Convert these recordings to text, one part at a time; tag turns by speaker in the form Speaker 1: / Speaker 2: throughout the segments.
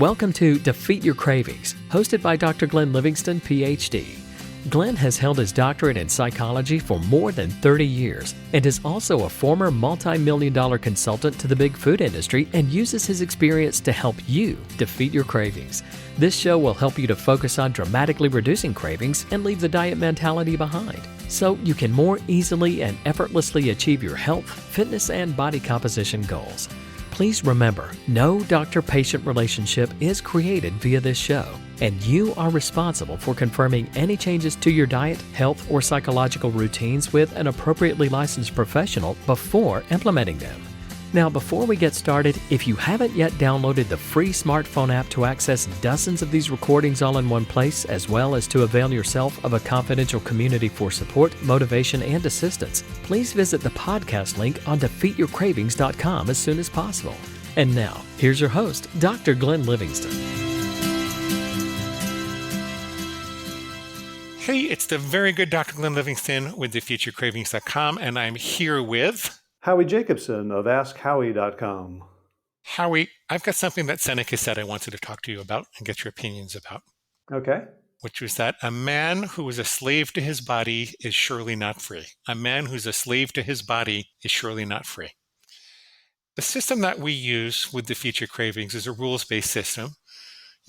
Speaker 1: Welcome to Defeat Your Cravings, hosted by Dr. Glenn Livingston, PhD. Glenn has held his doctorate in psychology for more than 30 years and is also a former multi-million-dollar consultant to the big food industry and uses his experience to help you defeat your cravings. This show will help you to focus on dramatically reducing cravings and leave the diet mentality behind, so you can more easily and effortlessly achieve your health, fitness, and body composition goals. Please remember, no doctor-patient relationship is created via this show, and you are responsible for confirming any changes to your diet, health, or psychological routines with an appropriately licensed professional before implementing them. Now, before we get started, if you haven't yet downloaded the free smartphone app to access dozens of these recordings all in one place, as well as to avail yourself of a confidential community for support, motivation, and assistance, please visit the podcast link on defeatyourcravings.com as soon as possible. And now, here's your host, Dr. Glenn Livingston.
Speaker 2: Hey, it's the very good Dr. Glenn Livingston with defeatyourcravings.com, and I'm here with
Speaker 3: Howie Jacobson of AskHowie.com.
Speaker 2: Howie. I've got something that Seneca said I wanted to talk to you about and get your opinions about.
Speaker 3: Okay.
Speaker 2: Which was that a man who is a slave to his body is surely not free. A man who's a slave to his body is surely not free. The system that we use with Defeat Your Cravings is a rules-based system.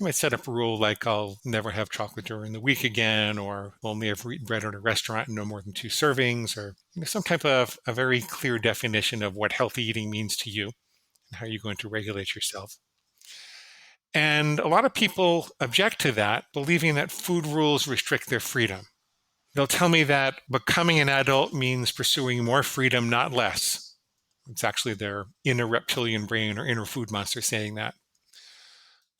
Speaker 2: You might set up a rule like I'll never have chocolate during the week again, or will only ever eat bread at a restaurant and no more than 2 servings, or some type of a very clear definition of what healthy eating means to you and how you're going to regulate yourself. And a lot of people object to that, believing that food rules restrict their freedom. They'll tell me that becoming an adult means pursuing more freedom, not less. It's actually their inner reptilian brain or inner food monster saying that.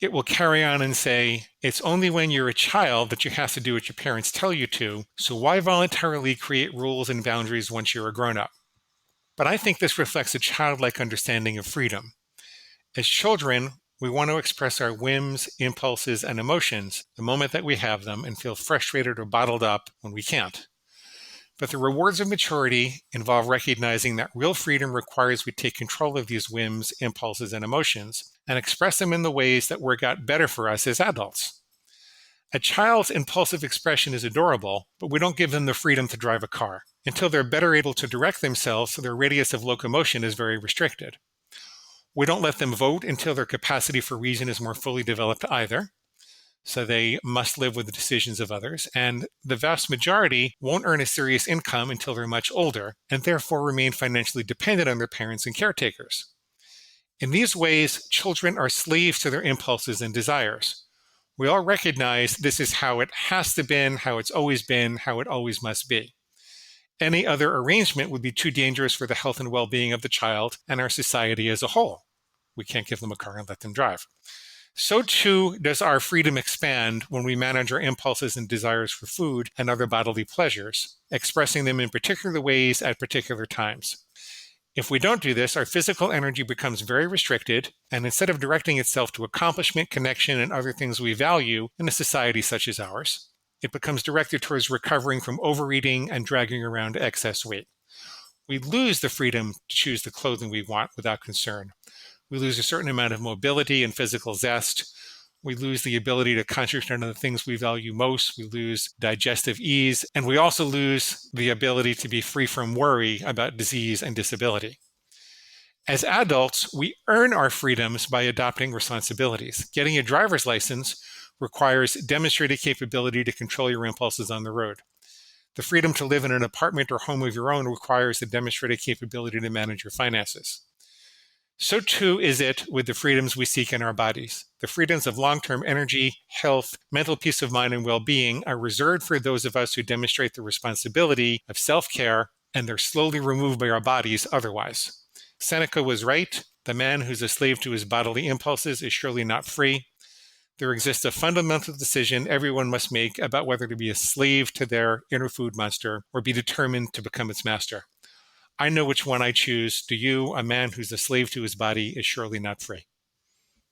Speaker 2: It will carry on and say, it's only when you're a child that you have to do what your parents tell you to, so why voluntarily create rules and boundaries once you're a grown-up? But I think this reflects a childlike understanding of freedom. As children, we want to express our whims, impulses, and emotions the moment that we have them and feel frustrated or bottled up when we can't. But the rewards of maturity involve recognizing that real freedom requires we take control of these whims, impulses, and emotions and express them in the ways that work out better for us as adults. A child's impulsive expression is adorable, but we don't give them the freedom to drive a car. Until they're better able to direct themselves, their radius of locomotion is very restricted. We don't let them vote until their capacity for reason is more fully developed either. So they must live with the decisions of others, and the vast majority won't earn a serious income until they're much older, and therefore remain financially dependent on their parents and caretakers. In these ways, children are slaves to their impulses and desires. We all recognize this is how it has to be, how it's always been, how it always must be. Any other arrangement would be too dangerous for the health and well-being of the child and our society as a whole. We can't give them a car and let them drive. So too does our freedom expand when we manage our impulses and desires for food and other bodily pleasures, expressing them in particular ways at particular times. If we don't do this, our physical energy becomes very restricted, and instead of directing itself to accomplishment, connection, and other things we value in a society such as ours, it becomes directed towards recovering from overeating and dragging around excess weight. We lose the freedom to choose the clothing we want without concern. We lose a certain amount of mobility and physical zest. We lose the ability to concentrate on the things we value most. We lose digestive ease. And we also lose the ability to be free from worry about disease and disability. As adults, we earn our freedoms by adopting responsibilities. Getting a driver's license requires demonstrated capability to control your impulses on the road. The freedom to live in an apartment or home of your own requires the demonstrated capability to manage your finances. So too is it with the freedoms we seek in our bodies. The freedoms of long-term energy, health, mental peace of mind, and well-being are reserved for those of us who demonstrate the responsibility of self-care, and they're slowly removed by our bodies otherwise. Seneca was right. The man who's a slave to his bodily impulses is surely not free. There exists a fundamental decision everyone must make about whether to be a slave to their inner food monster or be determined to become its master. I know which one I choose. Do you? A man who's a slave to his body is surely not free.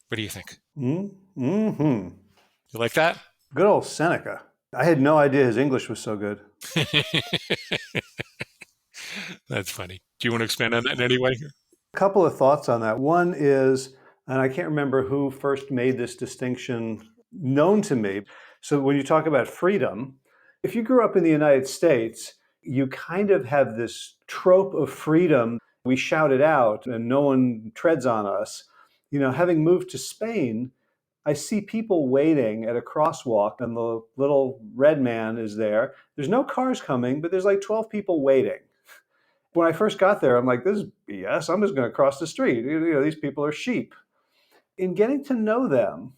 Speaker 2: What do you think?
Speaker 3: Mm-hmm.
Speaker 2: You like that?
Speaker 3: Good old Seneca. I had no idea his English was so good.
Speaker 2: That's funny. Do you want to expand on that in any way?
Speaker 3: A couple of thoughts on that. One is And I can't remember who first made this distinction known to me. So when you talk about freedom, if you grew up in the United States, you kind of have this trope of freedom. We shout it out and no one treads on us. Having moved to Spain, I see people waiting at a crosswalk and the little red man is there. There's no cars coming, but there's like 12 people waiting. When I first got there, I'm like, this is BS. I'm just going to cross the street. These people are sheep. In getting to know them,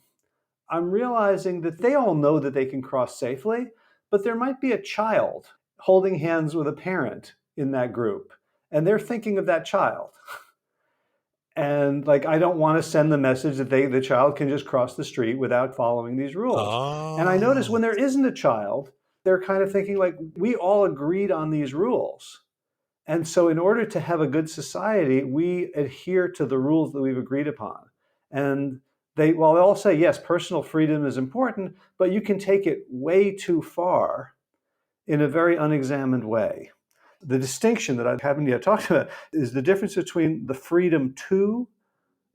Speaker 3: I'm realizing that they all know that they can cross safely, but there might be a child holding hands with a parent in that group, and they're thinking of that child. And like, I don't want to send the message that the child can just cross the street without following these rules. And I notice
Speaker 2: Oh,
Speaker 3: when there isn't a child, they're kind of thinking like, we all agreed on these rules. And so in order to have a good society, we adhere to the rules that we've agreed upon. And they all say, yes, personal freedom is important, but you can take it way too far in a very unexamined way. The distinction that I haven't yet talked about is the difference between the freedom to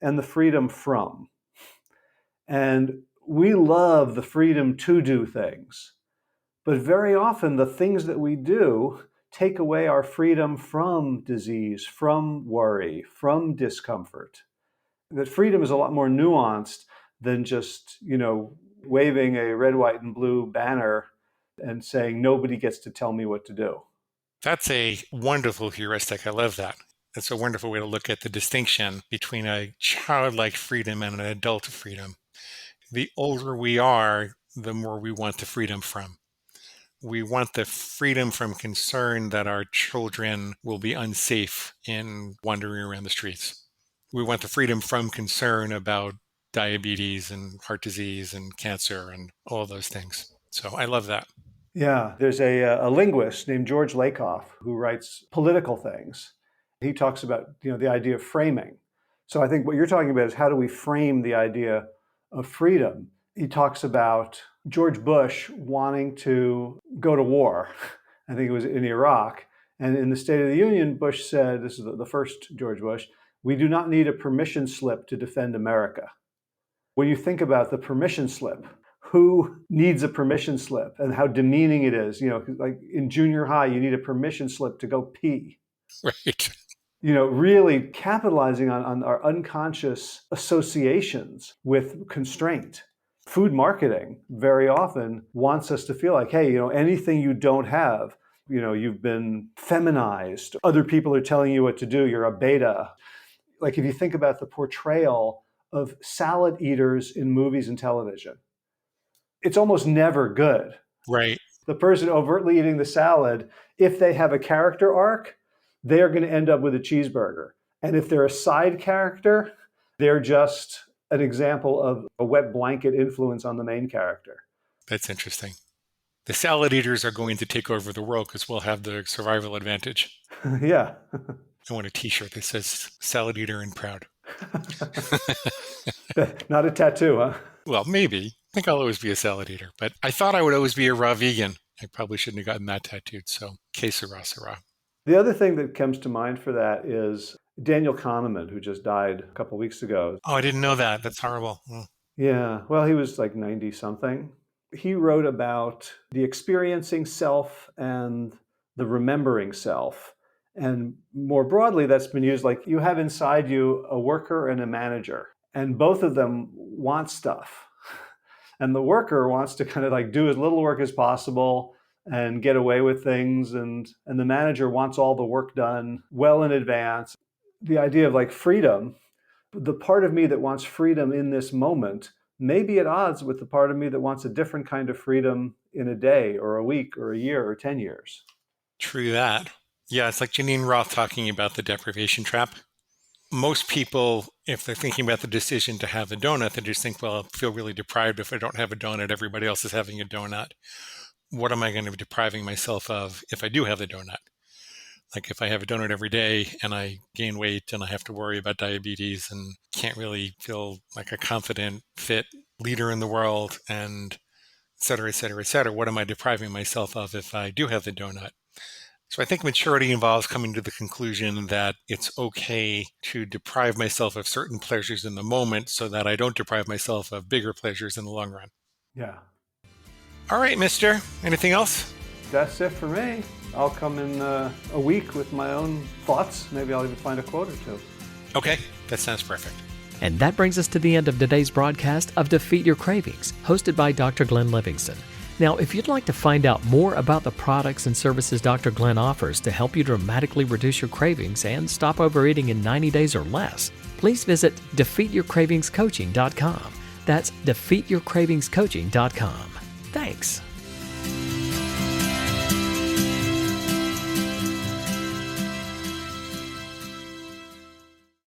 Speaker 3: and the freedom from. And we love the freedom to do things, but very often the things that we do take away our freedom from disease, from worry, from discomfort. That freedom is a lot more nuanced than just, waving a red, white, and blue banner and saying, nobody gets to tell me what to do.
Speaker 2: that's a wonderful heuristic. I love that. It's a wonderful way to look at the distinction between a childlike freedom and an adult freedom. The older we are, the more we want the freedom from. We want the freedom from concern that our children will be unsafe in wandering around the streets. We want the freedom from concern about diabetes and heart disease and cancer and all those things. So I love that.
Speaker 3: Yeah, there's a linguist named George Lakoff who writes political things. He talks about the idea of framing. So I think what you're talking about is how do we frame the idea of freedom? He talks about George Bush wanting to go to war. I think it was in Iraq. And in the State of the Union, Bush said, this is the first George Bush, we do not need a permission slip to defend America. When you think about the permission slip, who needs a permission slip and how demeaning it is? Like in junior high, you need a permission slip to go pee.
Speaker 2: Right.
Speaker 3: Really capitalizing on our unconscious associations with constraint. Food marketing very often wants us to feel like, hey, anything you don't have, you've been feminized. Other people are telling you what to do. You're a beta. Like if you think about the portrayal of salad eaters in movies and television, it's almost never good.
Speaker 2: Right.
Speaker 3: The person overtly eating the salad, if they have a character arc, they are going to end up with a cheeseburger. And if they're a side character, they're just an example of a wet blanket influence on the main character.
Speaker 2: That's interesting. The salad eaters are going to take over the world because we'll have the survival advantage.
Speaker 3: Yeah.
Speaker 2: I want a t-shirt that says salad eater and proud.
Speaker 3: Not a tattoo, huh?
Speaker 2: Well, maybe. I think I'll always be a salad eater, but I thought I would always be a raw vegan. I probably shouldn't have gotten that tattooed. So, que sera, sera.
Speaker 3: The other thing that comes to mind for that is Daniel Kahneman, who just died a couple of weeks ago.
Speaker 2: Oh, I didn't know that. That's horrible. Oh.
Speaker 3: Yeah, well, he was like 90 something. He wrote about the experiencing self and the remembering self. And more broadly, that's been used like you have inside you a worker and a manager, and both of them want stuff. And the worker wants to kind of like do as little work as possible and get away with things. And the manager wants all the work done well in advance. The idea of like freedom, the part of me that wants freedom in this moment may be at odds with the part of me that wants a different kind of freedom in a day or a week or a year or 10 years.
Speaker 2: True that. Yeah, it's like Janine Roth talking about the deprivation trap. Most people, if they're thinking about the decision to have a donut, they just think, well, I'll feel really deprived if I don't have a donut. Everybody else is having a donut. What am I going to be depriving myself of if I do have the donut? Like if I have a donut every day and I gain weight and I have to worry about diabetes and can't really feel like a confident, fit leader in the world and et cetera, et cetera, et cetera, what am I depriving myself of if I do have the donut? So I think maturity involves coming to the conclusion that it's okay to deprive myself of certain pleasures in the moment so that I don't deprive myself of bigger pleasures in the long run.
Speaker 3: Yeah.
Speaker 2: All right, mister. Anything else?
Speaker 3: That's it for me. I'll come in a week with my own thoughts. Maybe I'll even find a quote or two.
Speaker 2: Okay, that sounds perfect.
Speaker 1: And that brings us to the end of today's broadcast of Defeat Your Cravings, hosted by Dr. Glenn Livingston. Now, if you'd like to find out more about the products and services Dr. Glenn offers to help you dramatically reduce your cravings and stop overeating in 90 days or less, please visit defeatyourcravingscoaching.com. That's defeatyourcravingscoaching.com. Thanks.